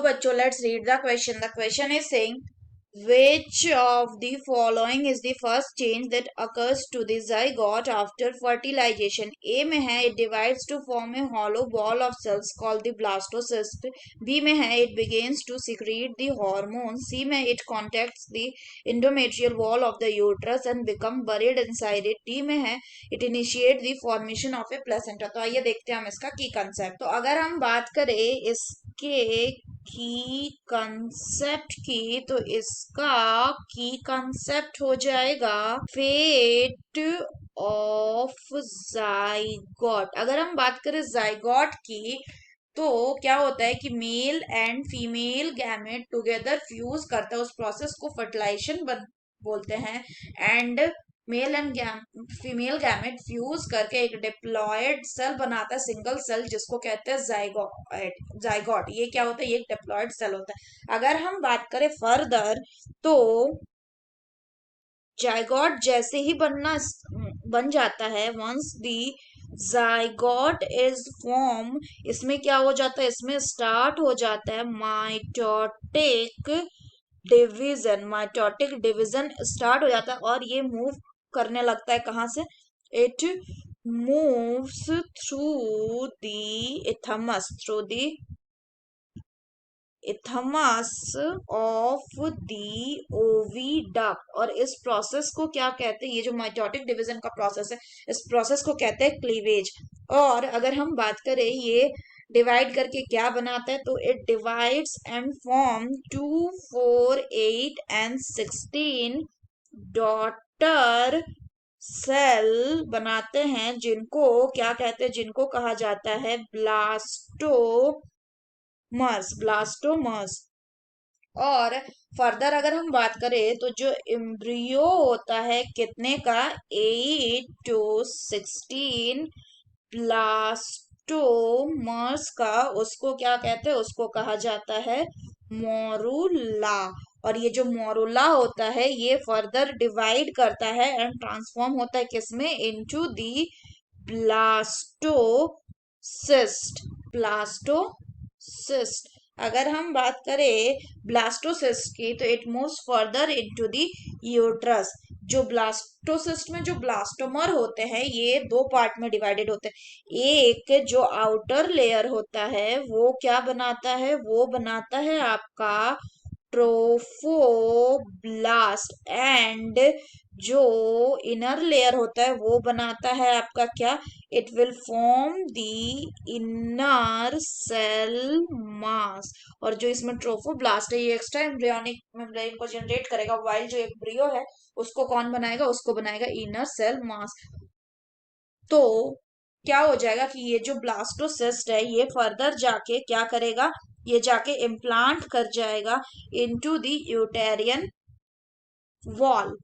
बच्चों, let's read the question. The question is saying which of the following is the first change that occurs to the zygote after fertilization? A में है it divides to form a hollow ball of cells called the blastocyst. B में है it begins to secrete the hormone. C में it contacts the endometrial wall of the uterus and become buried inside it. D में है it initiate the formation of a placenta. तो आइए देखते हैं हम इसका की कंसेप्ट. तो अगर हम बात करें इसके की कंसेप्ट की, तो इसका की कंसेप्ट हो जाएगा फेट ऑफ जाइगोट. अगर हम बात करें जाइगोट की, तो क्या होता है कि male and female gamete together fuse करता है, उस प्रोसेस को फर्टिलाइजेशन बोलते हैं. And male and female gamete fuse करके एक डिप्लॉयड सेल बनाता है, सिंगल सेल, जिसको कहते हैं जाइगोट. ये क्या होता है? ये एक डिप्लॉयड सेल होता है. अगर हम बात करें फर्दर, तो जाइगोट जैसे ही बन जाता है, once the zygote is form, इसमें क्या हो जाता है? इसमें स्टार्ट हो जाता है माइटोटिक डिवीजन स्टार्ट हो जाता है, और ये मूव करने लगता है. कहाँ से? It moves through the isthmus of the oviduct. और इस प्रोसेस को क्या कहते हैं? ये जो माइटोटिक डिवीजन का प्रोसेस है, इस प्रोसेस को कहते हैं क्लीवेज. और अगर हम बात करें ये डिवाइड करके क्या बनाता है, तो it divides and form 2, 4, 8 and 16 daughter cell बनाते हैं, जिनको क्या कहते हैं? जिनको कहा जाता है ब्लास्टोमर्स. और फर्दर अगर हम बात करें, तो जो एम्ब्रियो होता है कितने का? 8 to 16 ब्लास्टोमर्स का, उसको क्या कहते हैं? उसको कहा जाता है मोरुला. और ये जो मोरुला होता है, ये फर्दर डिवाइड करता है एंड ट्रांसफॉर्म होता है किसमें? Into the blastocyst. अगर हम बात करें ब्लास्टोसिस्ट की, तो it moves further into the uterus. जो ब्लास्टोसिस्ट में जो ब्लास्टोमर होते हैं, ये दो पार्ट में डिवाइडेड होते हैं. एक जो आउटर लेयर होता है, वो क्या बनाता है? वो बनाता है आपका ट्रोफोब्लास्ट. एंड जो इनर लेयर होता है, वो बनाता है आपका क्या? It will form the inner cell mass. और जो इसमें ट्रोफोब्लास्ट है, ये एक्स्ट्रा एम्ब्रियोनिक मेम्ब्रेन को जनरेट करेगा, वाइल जो एम्ब्रियो है उसको कौन बनाएगा? उसको बनाएगा इनर सेल मास. तो क्या हो जाएगा कि ये जो ब्लास्टोसिस्ट है, ये फर्दर जाके क्या करेगा? ये जाके इम्प्लांट कर जाएगा इनटू द यूटेरियन वॉल.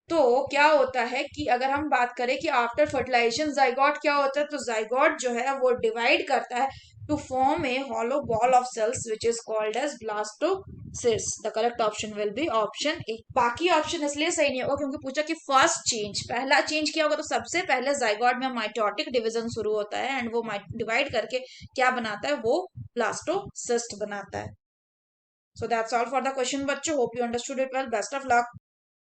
तो क्या होता है कि अगर हम बात करें कि आफ्टर फर्टिलाइजेशन जाइगोट क्या होता है, तो जाइगोट जो है वो डिवाइड करता है to form a hollow ball of cells which is called as blastocyst. The correct option will be option A. बाकी ऑप्शन इसलिए सही नहीं होगा क्योंकि पूछा कि फर्स्ट चेंज, पहला चेंज क्या होगा? तो सबसे पहले जाइगोट में माइटोटिक डिवीजन शुरू होता है एंड वो डिवाइड करके क्या बनाता है? वो ब्लास्टोसिस्ट बनाता है. So that's all for the question, बच्चों. Hope you understood it well. Best of luck.